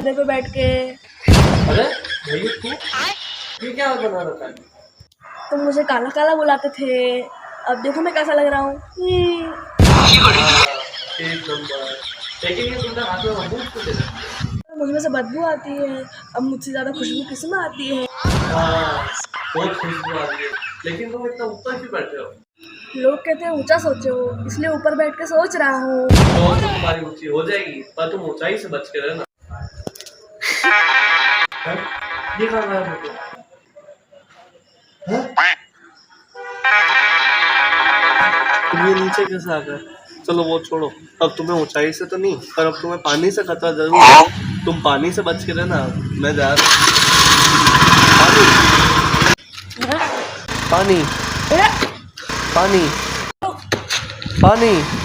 गधे पे बैठ के। अरे भाई तू ये क्या बना रखा है? तुम मुझे काला काला बुलाते थे, अब देखो मैं कैसा लग रहा हूँ। एक नंबर। लेकिन ये तुमने हाथ में बंदूक क्यों ले रखी है? मुझमें से बदबू आती है, अब मुझसे ज्यादा खुशबू किसमें आती है? हाँ, बहुत खुशबू आ रही है। लेकिन तुम इतना ऊपर क्यों बैठे हो? लोग कहते हैं ऊंचा सोचो, इसलिए ऊपर बैठ के सोच रहा हूँ। तो तुम्हारी ऊंची हो जाएगी, पर तुम ऊंचाई से बच के रहना। हाँ? ये कहाँ गया बेटे? हाँ? तुम ये नीचे कैसे आ गए? चलो वो छोड़ो, अब तुम्हें ऊंचाई से तो नहीं, पर अब तुम्हें पानी से खतरा जरूर है। तुम पानी से बच के रहना। मैं जा रहा हूँ। पानी पानी पानी पानी।